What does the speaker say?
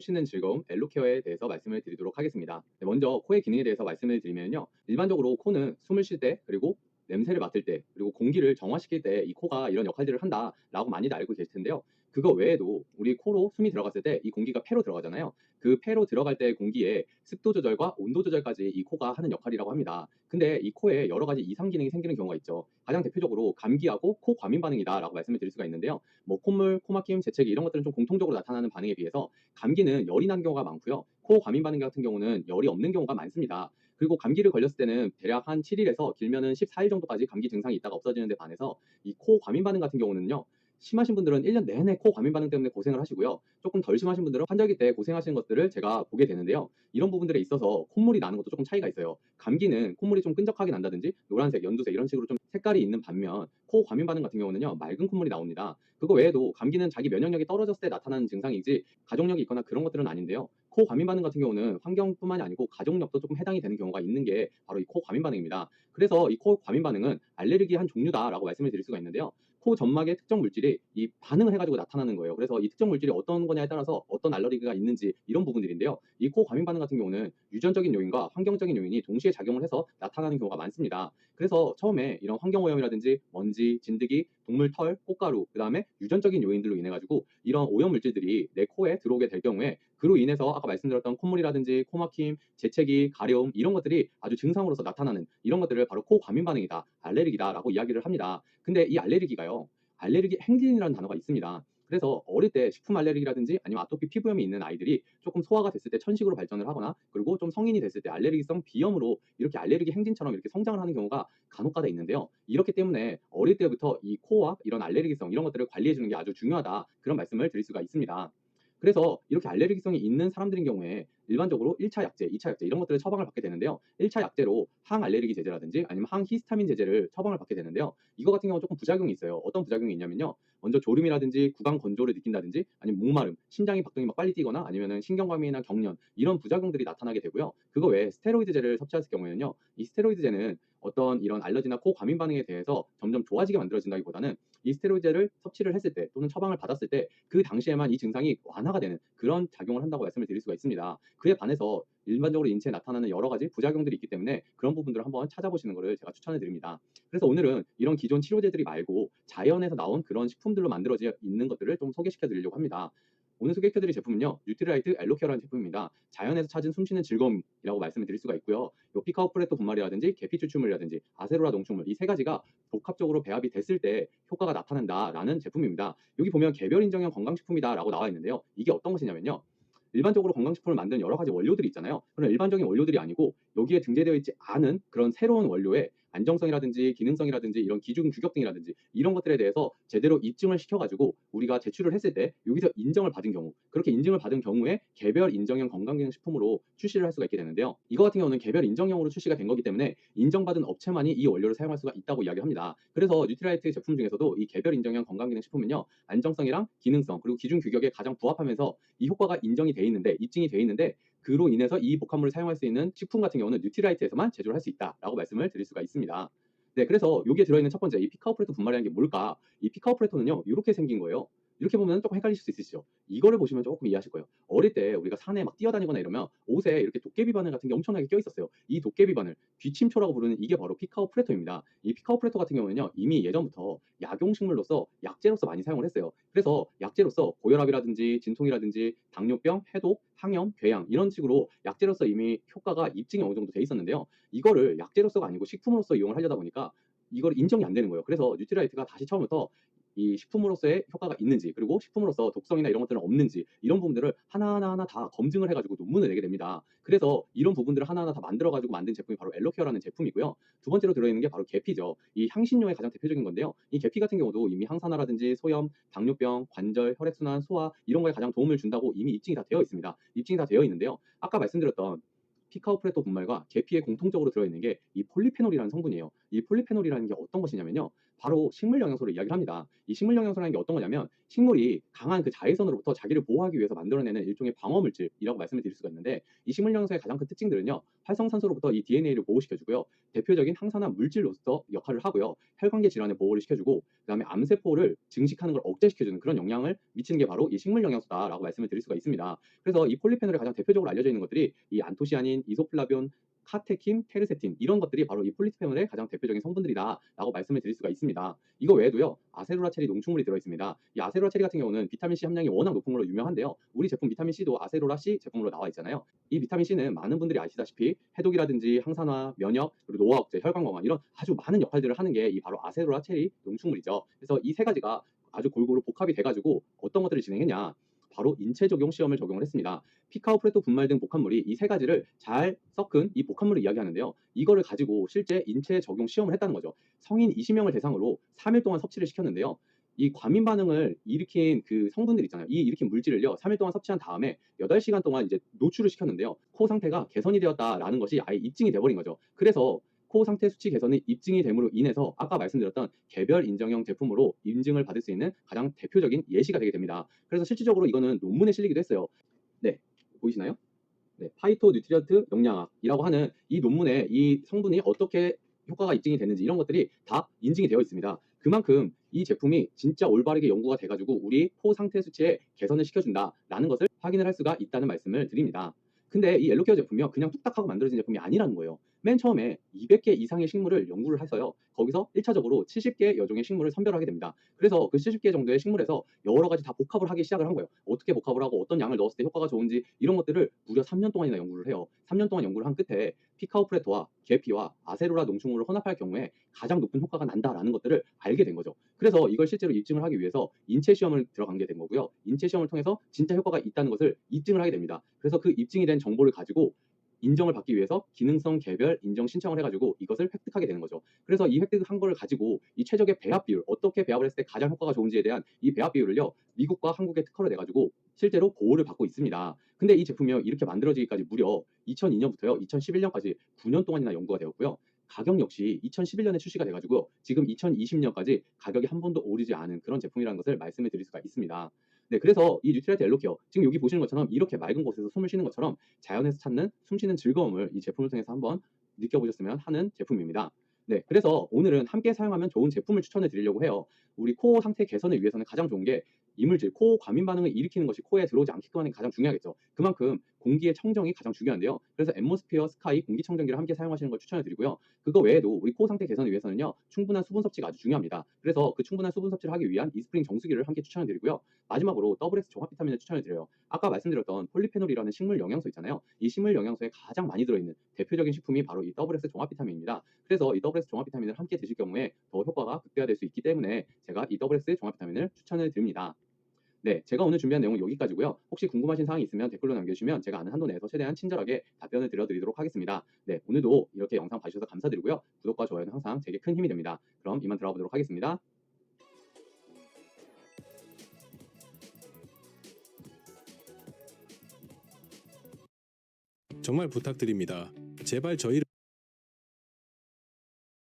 쉬는 즐거움 엘로케어에 대해서 말씀을 드리도록 하겠습니다. 네, 먼저 코의 기능에 대해서 말씀을 드리면요. 일반적으로 코는 숨을 쉴 때 그리고 냄새를 맡을 때 그리고 공기를 정화시킬 때 이 코가 이런 역할들을 한다라고 많이들 알고 계실 텐데요. 그거 외에도 우리 코로 숨이 들어갔을 때 이 공기가 폐로 들어가잖아요. 그 폐로 들어갈 때 공기의 습도 조절과 온도 조절까지 이 코가 하는 역할이라고 합니다. 근데 이 코에 여러 가지 이상 기능이 생기는 경우가 있죠. 가장 대표적으로 감기하고 코 과민 반응이다라고 말씀을 드릴 수가 있는데요. 뭐 콧물, 코막힘, 재채기 이런 것들은 좀 공통적으로 나타나는 반응에 비해서 감기는 열이 난 경우가 많고요. 코 과민 반응 같은 경우는 열이 없는 경우가 많습니다. 그리고 감기를 걸렸을 때는 대략 한 7일에서 길면은 14일 정도까지 감기 증상이 있다가 없어지는 데 반해서 이 코 과민 반응 같은 경우는요. 심하신 분들은 1년 내내 코 과민 반응 때문에 고생을 하시고요. 조금 덜 심하신 분들은 환절기 때 고생하시는 것들을 제가 보게 되는데요. 이런 부분들에 있어서 콧물이 나는 것도 조금 차이가 있어요. 감기는 콧물이 좀 끈적하게 난다든지 노란색, 연두색 이런 식으로 좀 색깔이 있는 반면 코 과민 반응 같은 경우는요. 맑은 콧물이 나옵니다. 그거 외에도 감기는 자기 면역력이 떨어졌을 때 나타나는 증상이지 가족력이 있거나 그런 것들은 아닌데요. 코 과민 반응 같은 경우는 환경뿐만이 아니고 가족력도 조금 해당이 되는 경우가 있는 게 바로 이 코 과민 반응입니다. 그래서 이 코 과민 반응은 알레르기 한 종류다라고 말씀을 드릴 수가 있는데요. 코 점막의 특정 물질이 이 반응을 해가지고 나타나는 거예요. 그래서 이 특정 물질이 어떤 거냐에 따라서 어떤 알레르기가 있는지 이런 부분들인데요. 이 코 과민 반응 같은 경우는 유전적인 요인과 환경적인 요인이 동시에 작용을 해서 나타나는 경우가 많습니다. 그래서 처음에 이런 환경오염이라든지 먼지, 진드기, 동물 털, 꽃가루, 그 다음에 유전적인 요인들로 인해 가지고 이런 오염 물질들이 내 코에 들어오게 될 경우에 그로 인해서 아까 말씀드렸던 콧물이라든지 코막힘, 재채기, 가려움 이런 것들이 아주 증상으로서 나타나는 이런 것들을 바로 코 과민 반응이다, 알레르기다라고 이야기를 합니다. 근데 이 알레르기가요, 알레르기 행진이라는 단어가 있습니다. 그래서 어릴 때 식품 알레르기라든지 아니면 아토피 피부염이 있는 아이들이 조금 소화가 됐을 때 천식으로 발전을 하거나 그리고 좀 성인이 됐을 때 알레르기성 비염으로 이렇게 알레르기 행진처럼 이렇게 성장을 하는 경우가 간혹가다 있는데요. 이렇기 때문에 어릴 때부터 이 코와 이런 알레르기성 이런 것들을 관리해 주는 게 아주 중요하다 그런 말씀을 드릴 수가 있습니다. 그래서 이렇게 알레르기성이 있는 사람들인 경우에 일반적으로 1차 약제, 2차 약제 이런 것들을 처방을 받게 되는데요. 1차 약제로 항알레르기 제제라든지 아니면 항히스타민 제제를 처방을 받게 되는데요. 이거 같은 경우는 조금 부작용이 있어요. 어떤 부작용이 있냐면요. 먼저 졸음이라든지 구강 건조를 느낀다든지 아니면 목마름, 심장이 박동이 막 빨리 뛰거나 아니면은 신경과민이나 경련 이런 부작용들이 나타나게 되고요. 그거 외에 스테로이드제를 섭취했을 경우에는요. 이 스테로이드제는 어떤 이런 알러지나 코 과민 반응에 대해서 점점 좋아지게 만들어진다기보다는 이 스테로이드제를 섭취를 했을 때 또는 처방을 받았을 때 그 당시에만 이 증상이 완화가 되는 그런 작용을 한다고 말씀을 드릴 수가 있습니다. 그에 반해서 일반적으로 인체에 나타나는 여러 가지 부작용들이 있기 때문에 그런 부분들을 한번 찾아보시는 것을 제가 추천을 드립니다. 그래서 오늘은 이런 기존 치료제들이 말고 자연에서 나온 그런 식품들로 만들어져 있는 것들을 좀 소개시켜 드리려고 합니다. 오늘 소개시켜드릴 제품은요. 뉴트리라이트 엘로케어라는 제품입니다. 자연에서 찾은 숨쉬는 즐거움이라고 말씀을 드릴 수가 있고요. 요 피카오프레토 분말이라든지 계피 추출물이라든지 아세로라 농축물 이 세 가지가 복합적으로 배합이 됐을 때 효과가 나타난다라는 제품입니다. 여기 보면 개별 인정형 건강식품이다라고 나와 있는데요. 이게 어떤 것이냐면요. 일반적으로 건강식품을 만드는 여러 가지 원료들이 있잖아요. 그런 일반적인 원료들이 아니고 여기에 등재되어 있지 않은 그런 새로운 원료에 안정성이라든지 기능성이라든지 이런 기준 규격 등이라든지 이런 것들에 대해서 제대로 입증을 시켜가지고 우리가 제출을 했을 때 여기서 인정을 받은 경우 그렇게 인증을 받은 경우에 개별 인정형 건강기능식품으로 출시를 할 수가 있게 되는데요. 이거 같은 경우는 개별 인정형으로 출시가 된 거기 때문에 인정받은 업체만이 이 원료를 사용할 수가 있다고 이야기합니다. 그래서 뉴트라이트 제품 중에서도 이 개별 인정형 건강기능식품은요. 안정성이랑 기능성 그리고 기준 규격에 가장 부합하면서 이 효과가 인정이 돼 있는데 입증이 돼 있는데 그로 인해서 이 복합물을 사용할 수 있는 식품 같은 경우는 뉴트라이트에서만 제조를 할 수 있다라고 말씀을 드릴 수가 있습니다. 네, 그래서 여기에 들어있는 첫 번째 이 피카오프레토 분말이라는 게 뭘까? 이 피카오프레토는요 이렇게 생긴 거예요. 이렇게 보면 조금 헷갈리실 수 있으시죠? 이거를 보시면 조금 이해하실 거예요. 어릴 때 우리가 산에 막 뛰어다니거나 이러면 옷에 이렇게 도깨비 바늘 같은 게 엄청나게 껴 있었어요. 이 도깨비 바늘, 귀침초라고 부르는 이게 바로 피카오프레토입니다. 이 피카오프레토 같은 경우는요 이미 예전부터 약용식물로서 약재로서 많이 사용을 했어요. 그래서 약재로서 고혈압이라든지 진통이라든지 당뇨병, 해독, 항염, 궤양 이런 식으로 약재로서 이미 효과가 입증이 어느 정도 돼 있었는데요. 이거를 약재로서가 아니고 식품으로서 이용을 하려다 보니까 이걸 인정이 안 되는 거예요. 그래서 뉴트라이트가 다시 처음부터 이 식품으로서의 효과가 있는지 그리고 식품으로서 독성이나 이런 것들은 없는지 이런 부분들을 하나하나 다 검증을 해가지고 논문을 내게 됩니다. 그래서 이런 부분들을 하나하나 다 만들어가지고 만든 제품이 바로 엘로케어라는 제품이고요. 두 번째로 들어있는 게 바로 계피죠. 이 향신료의 가장 대표적인 건데요. 이 계피 같은 경우도 이미 항산화라든지 소염, 당뇨병, 관절, 혈액순환, 소화 이런 거에 가장 도움을 준다고 이미 입증이 다 되어 있습니다. 입증이 다 되어 있는데요. 아까 말씀드렸던 피카오프레토 분말과 계피에 공통적으로 들어있는 게 이 폴리페놀이라는 성분이에요. 이 폴리페놀이라는 게 어떤 것이냐면요. 바로 식물 영양소를 이야기를 합니다. 이 식물 영양소라는 게 어떤 거냐면 식물이 강한 그 자외선으로부터 자기를 보호하기 위해서 만들어내는 일종의 방어 물질이라고 말씀을 드릴 수가 있는데 이 식물 영양소의 가장 큰 특징들은요. 활성산소로부터 이 DNA를 보호시켜주고요. 대표적인 항산화 물질로서 역할을 하고요. 혈관계 질환의 보호를 시켜주고 그다음에 암세포를 증식하는 걸 억제시켜주는 그런 영향을 미치는 게 바로 이 식물 영양소다라고 말씀을 드릴 수가 있습니다. 그래서 이 폴리페놀에 가장 대표적으로 알려져 있는 것들이 이 안토시아닌, 이소플라본, 카테킨, 케르세틴 이런 것들이 바로 이 폴리페놀의 가장 대표적인 성분들이다라고 말씀을 드릴 수가 있습니다. 이거 외에도요. 아세로라 체리 농축물이 들어 있습니다. 이 아세로라 체리 같은 경우는 비타민 C 함량이 워낙 높은 걸로 유명한데요. 우리 제품 비타민 C도 아세로라 C 제품으로 나와 있잖아요. 이 비타민 C는 많은 분들이 아시다시피 해독이라든지 항산화, 면역, 그리고 노화 억제, 혈관 건강 이런 아주 많은 역할들을 하는 게 이 바로 아세로라 체리 농축물이죠. 그래서 이 세 가지가 아주 골고루 복합이 돼가지고 어떤 것들을 진행했냐? 바로 인체 적용 시험을 적용을 했습니다. 피카오 프레토 분말 등 복합물이 이 세 가지를 잘 섞은 이 복합물을 이야기하는데요. 이거를 가지고 실제 인체 적용 시험을 했다는 거죠. 성인 20명을 대상으로 3일 동안 섭취를 시켰는데요. 이 과민 반응을 일으킨 그 성분들 있잖아요. 이 일으킨 물질을요. 3일 동안 섭취한 다음에 8시간 동안 이제 노출을 시켰는데요. 코 상태가 개선이 되었다라는 것이 아예 입증이 돼버린 거죠. 그래서 코 상태 수치 개선이 입증이 됨으로 인해서 아까 말씀드렸던 개별 인정형 제품으로 인증을 받을 수 있는 가장 대표적인 예시가 되게 됩니다. 그래서 실질적으로 이거는 논문에 실리기도 했어요. 네, 보이시나요? 네, 파이토 뉴트리언트 영양학이라고 하는 이 논문에 이 성분이 어떻게 효과가 입증이 되는지 이런 것들이 다 인증이 되어 있습니다. 그만큼 이 제품이 진짜 올바르게 연구가 돼가지고 우리 코 상태 수치에 개선을 시켜준다라는 것을 확인을 할 수가 있다는 말씀을 드립니다. 근데 이 엘로케어 제품이요 그냥 뚝딱하고 만들어진 제품이 아니라는 거예요. 맨 처음에 200개 이상의 식물을 연구를 해서요. 거기서 1차적으로 70개 여종의 식물을 선별하게 됩니다. 그래서 그 70개 정도의 식물에서 여러 가지 다 복합을 하기 시작을 한 거예요. 어떻게 복합을 하고 어떤 양을 넣었을 때 효과가 좋은지 이런 것들을 무려 3년 동안이나 연구를 해요. 3년 동안 연구를 한 끝에 피카오프레토와 계피와 아세로라 농축물을 혼합할 경우에 가장 높은 효과가 난다라는 것들을 알게 된 거죠. 그래서 이걸 실제로 입증을 하기 위해서 인체 시험을 들어간 게 된 거고요. 인체 시험을 통해서 진짜 효과가 있다는 것을 입증을 하게 됩니다. 그래서 그 입증이 된 정보를 가지고 인정을 받기 위해서 기능성 개별 인정 신청을 해가지고 이것을 획득하게 되는 거죠. 그래서 이 획득한 거를 가지고 이 최적의 배합 비율, 어떻게 배합을 했을 때 가장 효과가 좋은지에 대한 이 배합 비율을요, 미국과 한국에 특허를 내가지고 실제로 보호를 받고 있습니다. 근데 이 제품이요, 이렇게 만들어지기까지 무려 2002년부터요, 2011년까지 9년 동안이나 연구가 되었고요. 가격 역시 2011년에 출시가 돼가지고 지금 2020년까지 가격이 한 번도 오르지 않은 그런 제품이라는 것을 말씀을 드릴 수가 있습니다. 네, 그래서 이 뉴트리아트 엘로케어 지금 여기 보시는 것처럼 이렇게 맑은 곳에서 숨을 쉬는 것처럼 자연에서 찾는 숨쉬는 즐거움을 이 제품을 통해서 한번 느껴보셨으면 하는 제품입니다. 네, 그래서 오늘은 함께 사용하면 좋은 제품을 추천해 드리려고 해요. 우리 코 상태 개선을 위해서는 가장 좋은 게 이물질, 코 과민 반응을 일으키는 것이 코에 들어오지 않게끔 하는 게 가장 중요하겠죠. 그만큼 공기의 청정이 가장 중요한데요. 그래서 앰모스피어 스카이 공기청정기를 함께 사용하시는 걸 추천해 드리고요. 그거 외에도 우리 코 상태 개선을 위해서는요. 충분한 수분 섭취가 아주 중요합니다. 그래서 그 충분한 수분 섭취를 하기 위한 이스프링 정수기를 함께 추천해 드리고요. 마지막으로 더블S 종합 비타민을 추천해 드려요. 아까 말씀드렸던 폴리페놀이라는 식물 영양소 있잖아요. 이 식물 영양소에 가장 많이 들어있는 대표적인 식품이 바로 이 더블S 종합 비타민입니다. 그래서 이 더블S 종합 비타민을 함께 드실 경우에 더 효과가 극대화될 수 있기 때문에 제가 이 더블S 종합 비타민을 추천을 드립니다. 네, 제가 오늘 준비한 내용은 여기까지고요. 혹시 궁금하신 사항이 있으면 댓글로 남겨주시면 제가 아는 한도 내에서 최대한 친절하게 답변을 드려드리도록 하겠습니다. 네, 오늘도 이렇게 영상 봐주셔서 감사드리고요. 구독과 좋아요는 항상 제게 큰 힘이 됩니다. 그럼 이만 들어가 보도록 하겠습니다. 정말 부탁드립니다. 제발 저희를